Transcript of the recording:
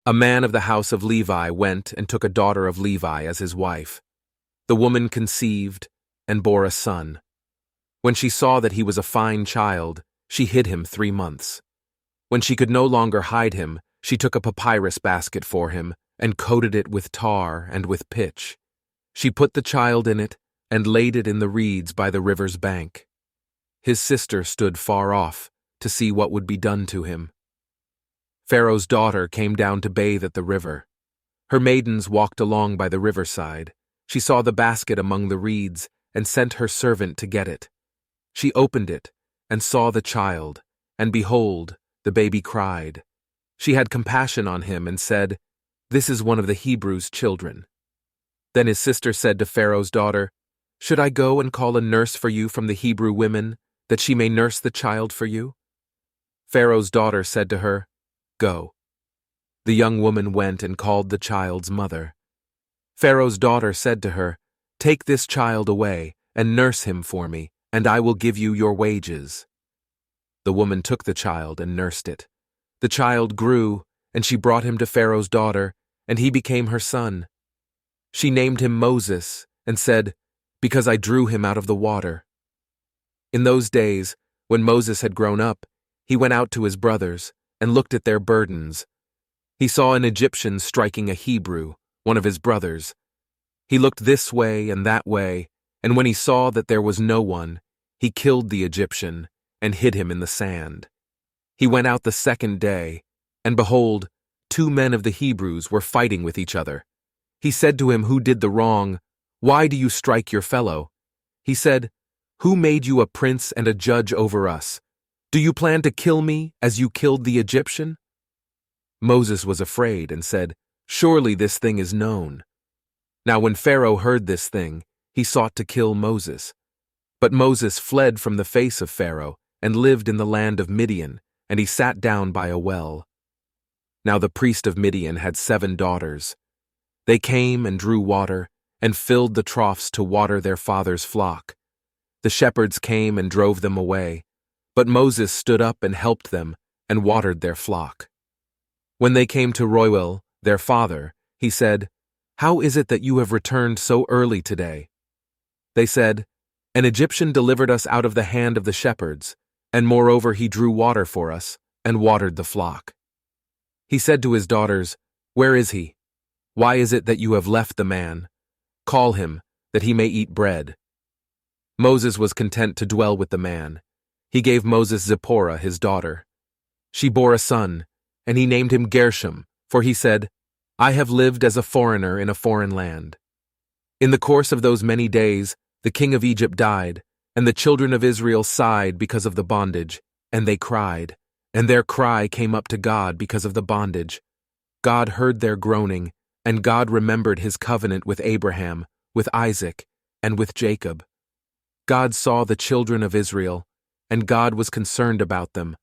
A man of the house of Levi went and took a daughter of Levi as his wife. The woman conceived and bore a son. When she saw that he was a fine child, she hid him 3 months. When she could no longer hide him, she took a papyrus basket for him and coated it with tar and with pitch. She put the child in it and laid it in the reeds by the river's bank. His sister stood far off to see what would be done to him. Pharaoh's daughter came down to bathe at the river. Her maidens walked along by the riverside. She saw the basket among the reeds and sent her servant to get it. She opened it and saw the child, and behold, the baby cried. She had compassion on him and said, "This is one of the Hebrews' children." Then his sister said to Pharaoh's daughter, "Should I go and call a nurse for you from the Hebrew women, that she may nurse the child for you?" Pharaoh's daughter said to her, "Go." The young woman went and called the child's mother. Pharaoh's daughter said to her, "Take this child away and nurse him for me, and I will give you your wages." The woman took the child and nursed it. The child grew, and she brought him to Pharaoh's daughter, and he became her son. She named him Moses and said, "Because I drew him out of the water." In those days, when Moses had grown up, he went out to his brothers and looked at their burdens. He saw an Egyptian striking a Hebrew, one of his brothers. He looked this way and that way, and when he saw that there was no one, he killed the Egyptian and hid him in the sand. He went out the second day, and behold, 2 men of the Hebrews were fighting with each other. He said to him who did the wrong, "Why do you strike your fellow?" He said, "Who made you a prince and a judge over us? Do you plan to kill me as you killed the Egyptian?" Moses was afraid and said, "Surely this thing is known." Now when Pharaoh heard this thing, he sought to kill Moses. But Moses fled from the face of Pharaoh and lived in the land of Midian, and he sat down by a well. Now the priest of Midian had 7 daughters. They came and drew water, and filled the troughs to water their father's flock. The shepherds came and drove them away, but Moses stood up and helped them, and watered their flock. When they came to Reuel, their father, he said, "How is it that you have returned so early today?" They said, "An Egyptian delivered us out of the hand of the shepherds, and moreover he drew water for us, and watered the flock." He said to his daughters, "Where is he? Why is it that you have left the man? Call him, that he may eat bread." Moses was content to dwell with the man. He gave Moses Zipporah, his daughter. She bore a son, and he named him Gershom, for he said, "I have lived as a foreigner in a foreign land." In the course of those many days, the king of Egypt died, and the children of Israel sighed because of the bondage, and they cried, and their cry came up to God because of the bondage. God heard their groaning, and God remembered his covenant with Abraham, with Isaac, and with Jacob. God saw the children of Israel, and God was concerned about them,